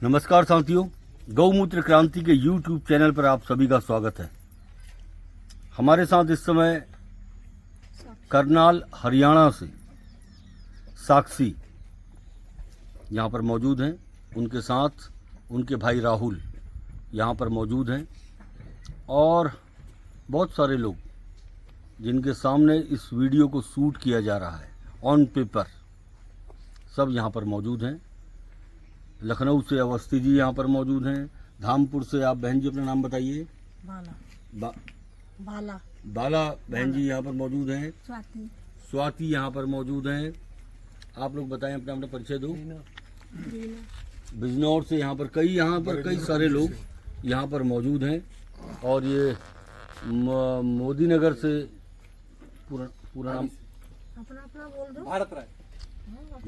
नमस्कार साथियों, गौमूत्र क्रांति के YouTube चैनल पर आप सभी का स्वागत है। हमारे साथ इस समय करनाल हरियाणा से साक्षी यहाँ पर मौजूद हैं। उनके साथ उनके भाई राहुल यहाँ पर मौजूद हैं और बहुत सारे लोग जिनके सामने इस वीडियो को शूट किया जा रहा है ऑन पेपर, सब यहाँ पर मौजूद हैं। लखनऊ से अवस्थी जी यहाँ पर मौजूद हैं। धामपुर से आप बहन जी अपना नाम बताइए। बाला बहन जी यहाँ पर मौजूद हैं। स्वाति यहाँ पर मौजूद हैं। आप लोग बताएं, अपना अपना परिचय दो। बिजनौर से यहाँ पर कई सारे लोग यहाँ पर मौजूद हैं। और ये मोदी नगर से पूरा नाम भारत राय,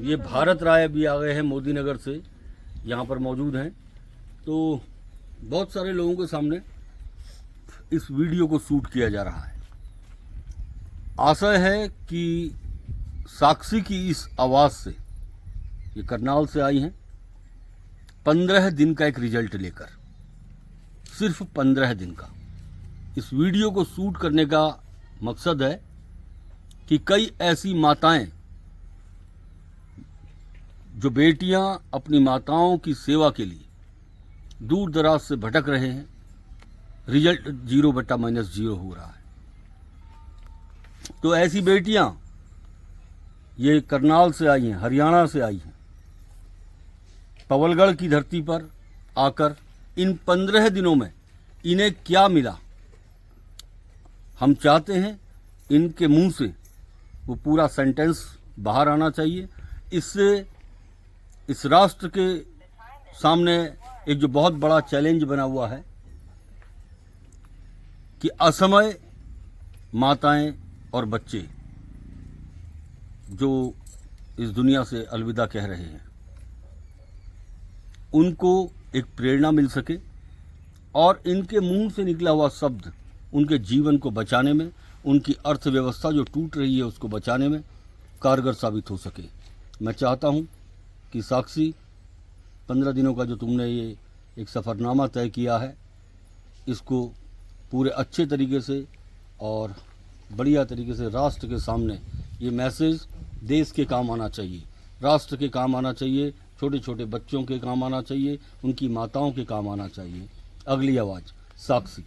ये भारत राय भी आ गए हैं, मोदी नगर से यहाँ पर मौजूद हैं। तो बहुत सारे लोगों के सामने इस वीडियो को शूट किया जा रहा है। आशा है कि साक्षी की इस आवाज़ से, ये करनाल से आई हैं, 15 दिन का एक रिजल्ट लेकर, सिर्फ 15 दिन का। इस वीडियो को शूट करने का मकसद है कि कई ऐसी माताएं, जो बेटियां अपनी माताओं की सेवा के लिए दूर दराज से भटक रहे हैं, रिजल्ट 0/-0 हो रहा है। तो ऐसी बेटियां ये करनाल से आई हैं, हरियाणा से आई हैं, पवलगढ़ की धरती पर आकर इन 15 दिनों में इन्हें क्या मिला, हम चाहते हैं इनके मुंह से वो पूरा सेंटेंस बाहर आना चाहिए। इससे इस राष्ट्र के सामने एक जो बहुत बड़ा चैलेंज बना हुआ है कि असमय माताएं और बच्चे जो इस दुनिया से अलविदा कह रहे हैं, उनको एक प्रेरणा मिल सके और इनके मुंह से निकला हुआ शब्द उनके जीवन को बचाने में, उनकी अर्थव्यवस्था जो टूट रही है उसको बचाने में कारगर साबित हो सके। मैं चाहता हूं कि साक्षी, 15 दिनों का जो तुमने ये एक सफ़रनामा तय किया है, इसको पूरे अच्छे तरीके से और बढ़िया तरीके से राष्ट्र के सामने ये मैसेज देश के काम आना चाहिए, राष्ट्र के काम आना चाहिए, छोटे छोटे बच्चों के काम आना चाहिए, उनकी माताओं के काम आना चाहिए। अगली आवाज़ साक्षी।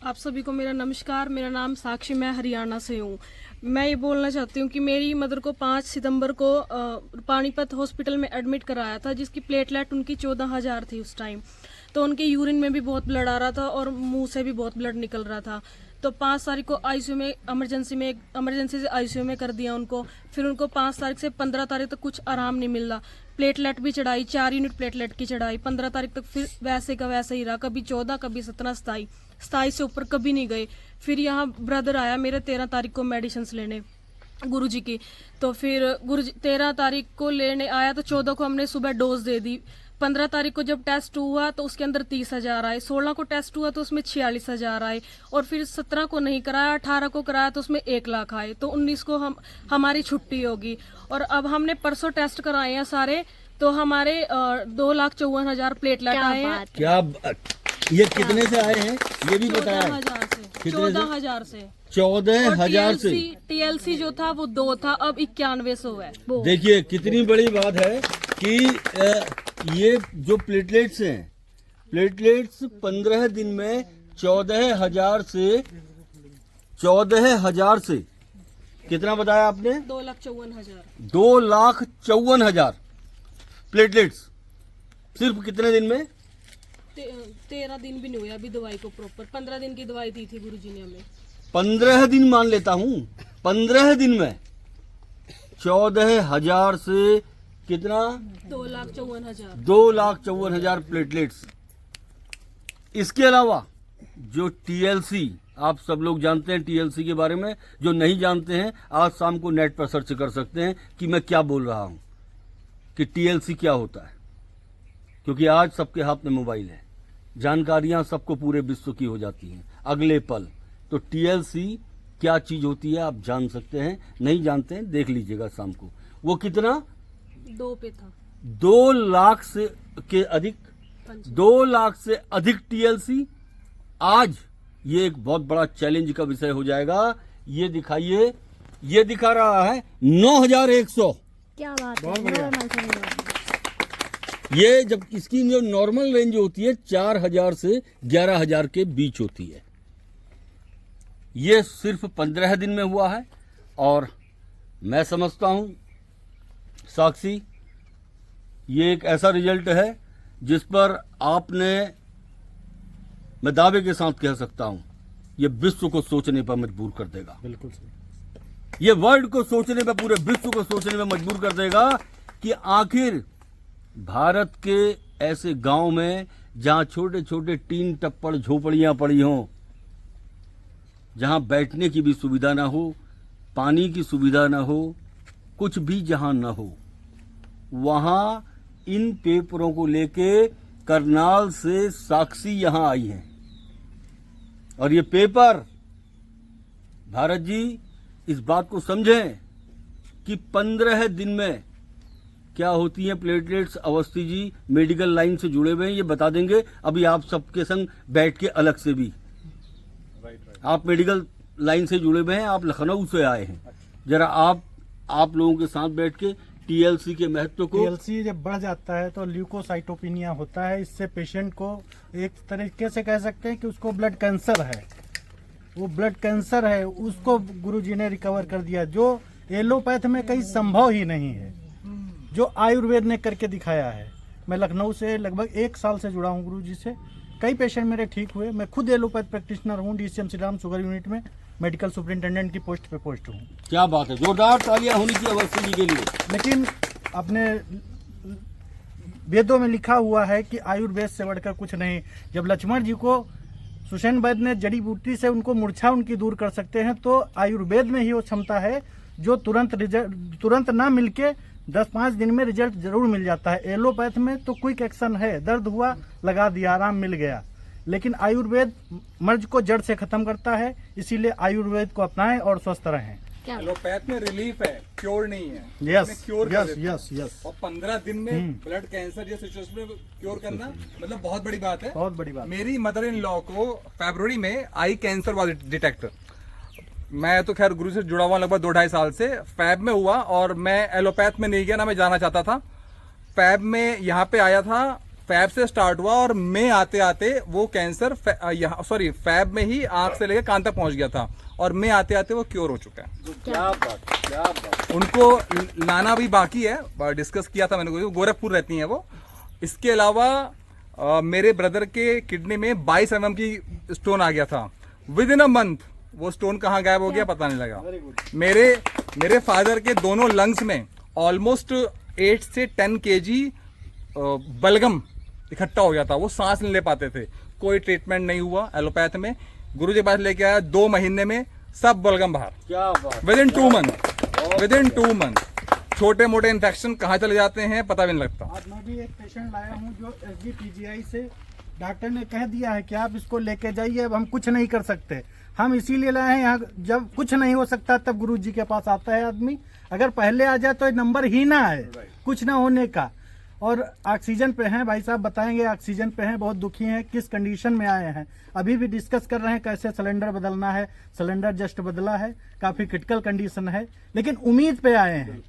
आप सभी को मेरा नमस्कार। मेरा नाम साक्षी, मैं हरियाणा से हूँ। मैं ये बोलना चाहती हूँ कि मेरी मदर को 5 सितंबर को पानीपत हॉस्पिटल में एडमिट कराया था, जिसकी प्लेटलेट उनकी 14,000 थी उस टाइम। तो उनके यूरिन में भी बहुत ब्लड आ रहा था और मुंह से भी बहुत ब्लड निकल रहा था। तो 5 तारीख को आईसीयू में इमरजेंसी से आईसीयू में कर दिया उनको। फिर उनको 5 तारीख से 15 तारीख तक कुछ आराम नहीं मिल रहा। प्लेटलेट भी चढ़ाई, 4 यूनिट प्लेटलेट की चढ़ाई। 15 तारीख तक फिर वैसे का वैसे ही रहा, कभी 14, कभी 17, 27 से ऊपर कभी नहीं गए। फिर यहाँ ब्रदर आया मेरे 13 तारीख को मेडिसिन लेने गुरुजी की। तो फिर गुरुजी 13 तारीख को लेने आया, तो 14 को हमने सुबह डोज दे दी। 15 तारीख को जब टेस्ट हुआ तो उसके अंदर 30,000 आए। 16 को टेस्ट हुआ तो उसमें 46,000 आए। और फिर 17 को नहीं कराया, 18 को कराया तो उसमें 1 लाख आए। तो 19 को हमारी छुट्टी होगी। और अब हमने परसों टेस्ट कराए हैं सारे, तो हमारे 2,54,000 प्लेटलेट आए हैं। क्या ये कितने से आए हैं ये भी बताया? 14,000 से 14,000 से। टीएलसी जो था वो 2 था, अब 9100 है। देखिए कितनी बड़ी बात है कि ये जो प्लेटलेट्स हैं, प्लेटलेट्स 15 दिन में 14,000 से कितना बताया आपने? 2,54,000। 2,54,000 प्लेटलेट्स सिर्फ कितने दिन में? 13 दिन भी नहीं हुआ अभी दवाई को प्रॉपर। 15 दिन की दवाई दी थी गुरुजी ने हमें। 15 दिन मान लेता हूँ, 15 दिन में 14,000 से कितना? 2,54,000। 2,54,000 प्लेटलेट्स। इसके अलावा जो टीएलसी, आप सब लोग जानते हैं टीएलसी के बारे में, जो नहीं जानते हैं आज शाम को नेट पर सर्च कर सकते हैं कि मैं क्या बोल रहा हूं, कि टीएलसी क्या होता है। क्योंकि आज सबके हाथ में मोबाइल है, जानकारियां सबको पूरे विश्व की हो जाती हैं अगले पल। तो टीएलसी क्या चीज होती है आप जान सकते हैं, नहीं जानते हैं देख लीजिएगा शाम को। वो कितना? 2 पे था। 2 लाख से के अधिक, 2 लाख से अधिक टीएलसी। आज ये एक बहुत बड़ा चैलेंज का विषय हो जाएगा। ये दिखाइए, ये दिखा रहा है 9100। क्या बात बहुत है, बढ़िया। बड़ा माइक है। ये जब इसकी जो नॉर्मल रेंज होती है 4000 से 11000 के बीच होती है। ये सिर्फ 15 दिन में हुआ है और मैं समझता हूं साक्षी, ये एक ऐसा रिजल्ट है जिस पर आपने, मैं दावे के साथ कह सकता हूं, ये विश्व को सोचने पर मजबूर कर देगा। बिल्कुल सही। ये वर्ल्ड को सोचने पर, पूरे विश्व को सोचने में मजबूर कर देगा कि आखिर भारत के ऐसे गांव में जहां छोटे छोटे टीन टप्पड़ झोपड़ियां पड़ी हों, जहां बैठने की भी सुविधा ना हो, पानी की सुविधा ना हो, कुछ भी जहां ना हो, वहां इन पेपरों को लेके करनाल से साक्षी यहां आई है। और ये पेपर, भारत जी इस बात को समझें कि 15 दिन में क्या होती है platelets. Awasthi ji medical line से जुड़े हुए हैं, ये बता देंगे अभी आप सबके संग बैठ के अलग से भी। आप मेडिकल लाइन से जुड़े हुए हैं, आप लखनऊ से आए हैं, जरा आप लोगों के साथ बैठ के टीएलसी के महत्व को। टीएलसी जब बढ़ जाता है तो ल्यूकोसाइटोपिनिया होता है। इससे पेशेंट को एक तरीके से कह सकते हैं कि उसको ब्लड कैंसर है, वो ब्लड कैंसर है, उसको गुरुजी ने रिकवर कर दिया, जो एलोपैथ में कहीं संभव ही नहीं है, जो आयुर्वेद ने करके दिखाया है। मैं लखनऊ से लगभग 1 साल से जुड़ा हूँ गुरुजी से। कई पेशेंट मेरे ठीक हुए। मैं खुद एलोपैथ प्रैक्टिशनर हूँ, DCM Shri Ram sugar unit में मेडिकल सुपरिटेंडेंट की पोस्ट पे पोस्ट हूँ। क्या बात है, जोरदार तालियां होनी चाहिए अवस्थी जी के लिए। लेकिन अपने वेदों में लिखा हुआ है कि आयुर्वेद से बढ़कर कुछ नहीं। जब लक्ष्मण जी को सुषेण वैद्य ने जड़ी बूटी से उनको मूर्छा उनकी दूर कर सकते हैं, तो आयुर्वेद में ही वो क्षमता है जो तुरंत ना मिलके 10-5 दिन में रिजल्ट जरूर मिल जाता है। एलोपैथ में तो क्विक एक्शन है, दर्द हुआ लगा दिया, आराम मिल गया। लेकिन आयुर्वेद मर्ज को जड़ से खत्म करता है, इसीलिए आयुर्वेद को अपनाएं और स्वस्थ रहें। क्या एलोपैथ में रिलीफ है, क्योर नहीं है। यस इसमें क्योर कर यस देता है। यस यस, और 15 दिन में ब्लड कैंसर जैसे सिचुएशन में क्योर करना मतलब बहुत बड़ी बात है। बहुत बड़ी बात। मेरी मदर इन लॉ को फरवरी में आई कैंसर वाज डिटेक्ट। मैं तो खैर गुरु से जुड़ा हुआ लगभग 2-2.5 साल से। फैब में हुआ और मैं एलोपैथ में नहीं गया, ना मैं जाना चाहता था। फैब में यहाँ पे आया था, फैब से स्टार्ट हुआ और मैं आते आते वो कैंसर फैब में ही आंख से लेकर कान तक पहुंच गया था और मैं आते आते वो क्योर हो चुका है। क्या बात, क्या बात। उनको लाना भी बाकी है, डिस्कस किया था मैंने, गोरखपुर रहती हैं वो। इसके अलावा मेरे ब्रदर के किडनी में 22 mm की स्टोन आ गया था। विद इन अ मंथ वो स्टोन कहाँ गायब हो गया पता नहीं लगा। मेरे फादर के दोनों लंग्स में ऑलमोस्ट 8 से 10 kg बलगम इकट्ठा हो गया था, वो सांस नहीं ले पाते थे। कोई ट्रीटमेंट नहीं हुआ एलोपैथ में। गुरु जी के पास लेके आया, 2 महीने में सब बलगम बाहर। क्या बात। विद इन 2 मंथ छोटे मोटे इन्फेक्शन कहाँ चले जाते हैं पता भी नहीं लगता। आज मैं भी एक पेशेंट लाया हूँ जो SGPGI से डॉक्टर ने कह दिया है कि आप इसको लेके जाइए, अब हम कुछ नहीं कर सकते। हम इसीलिए लाए हैं, यहाँ जब कुछ नहीं हो सकता तब गुरु जी के पास आता है आदमी। अगर पहले आ जाए तो नंबर ही ना है कुछ ना होने का। और ऑक्सीजन पे हैं भाई साहब, बताएंगे ऑक्सीजन पे हैं, बहुत दुखी हैं, किस कंडीशन में आए हैं। अभी भी डिस्कस कर रहे हैं कैसे सिलेंडर बदलना है। सिलेंडर जस्ट बदला है, काफ़ी क्रिटिकल कंडीशन है, लेकिन उम्मीद पे आए हैं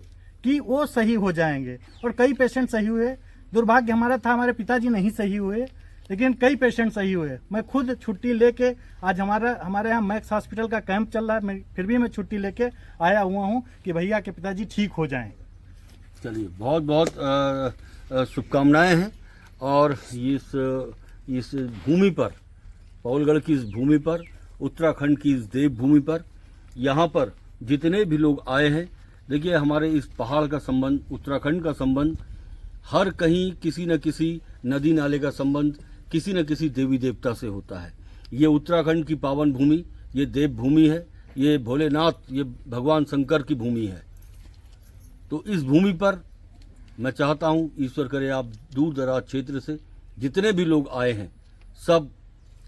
कि वो सही हो जाएंगे। और कई पेशेंट सही हुए। दुर्भाग्य हमारा था, हमारे पिताजी नहीं सही हुए, लेकिन कई पेशेंट सही हुए। मैं खुद छुट्टी लेके, आज हमारे यहाँ मैक्स हॉस्पिटल का कैंप चल रहा है, फिर भी मैं छुट्टी लेके आया हुआ हूँ कि भैया के पिताजी ठीक हो जाएं। चलिए, बहुत बहुत शुभकामनाएं हैं। और इस भूमि पर, पौलगढ़ की इस भूमि पर, उत्तराखंड की इस देवभूमि पर, यहाँ पर जितने भी लोग आए हैं, देखिए हमारे इस पहाड़ का संबंध, उत्तराखंड का संबंध, हर कहीं किसी न किसी नदी नाले का संबंध किसी न किसी देवी देवता से होता है। ये उत्तराखंड की पावन भूमि, ये देवभूमि है, ये भोलेनाथ, ये भगवान शंकर की भूमि है। तो इस भूमि पर मैं चाहता हूँ, ईश्वर करे आप दूर दराज क्षेत्र से जितने भी लोग आए हैं सब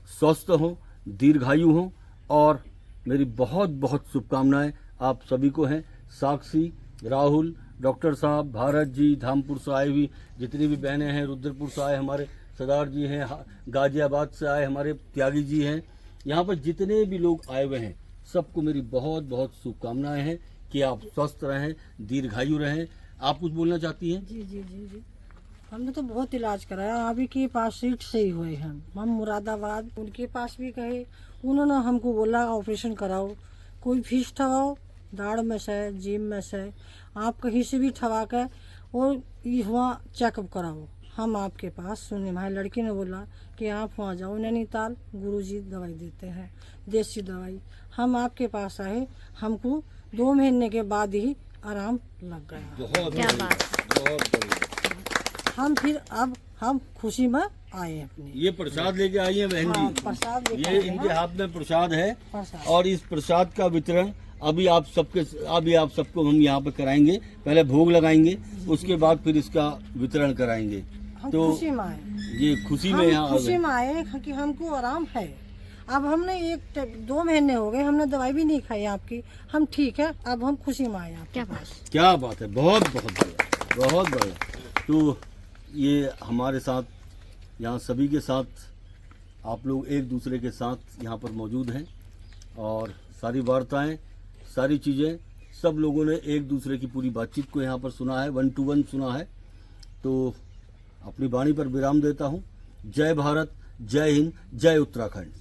स्वस्थ हों, दीर्घायु हों। और मेरी बहुत बहुत शुभकामनाएं आप सभी को हैं। साक्षी, राहुल, डॉक्टर साहब, भारत जी, धामपुर से आए हुई जितनी भी बहनें हैं, रुद्रपुर से आए हमारे सरदार जी हैं, गाजियाबाद से आए हमारे त्यागी जी हैं, यहाँ पर जितने भी लोग आए हुए हैं सबको मेरी बहुत बहुत शुभकामनाएं हैं कि आप स्वस्थ रहें, दीर्घायु रहें। आप कुछ बोलना चाहती हैं? जी जी जी जी हमने तो बहुत इलाज कराया, अभी के पास सीट से ही हुए हम मुरादाबाद उनके पास भी गए, उन्होंने हमको बोला ऑपरेशन कराओ, कोई फीस ठवाओ, दाढ़ में से जिम में से आप कहीं से भी ठवा के और वहाँ चेकअप कराओ। हम आपके पास सुने, हमारी लड़की ने बोला कि आप वहाँ जाओ नैनीताल, गुरुजी दवाई देते हैं, देसी दवाई। हम आपके पास आए, हमको 2 महीने के बाद ही आराम लग गया। बहुत क्या बात, बहुत बढ़िया। हम फिर अब हम खुशी में आए अपनी। ये प्रसाद लेके आई है बहन हाँ, जी, प्रसाद लेके ये आए हैं। इनके हाथ में प्रसाद है प्रसाद। और इस प्रसाद का वितरण अभी आप सबको हम यहाँ पे कराएंगे। पहले भोग लगाएंगे, उसके बाद फिर इसका वितरण कराएंगे। हम तो खुशी में आए, ये खुशी में हम यहाँ आ खुशी गए। में आए कि हमको आराम है। अब हमने 2 महीने हो गए, हमने दवाई भी नहीं खाई आपकी, हम ठीक है, अब हम खुशी में आए आपके पास। क्या बात है, बहुत बहुत बढ़िया, बहुत बढ़िया। तो ये हमारे साथ यहाँ सभी के साथ आप लोग एक दूसरे के साथ यहाँ पर मौजूद हैं और सारी वार्ताएं, सारी चीज़ें सब लोगों ने एक दूसरे की पूरी बातचीत को यहाँ पर सुना है, 1 to 1 सुना है। तो अपनी वाणी पर विराम देता हूँ। जय भारत, जय हिंद, जय उत्तराखंड।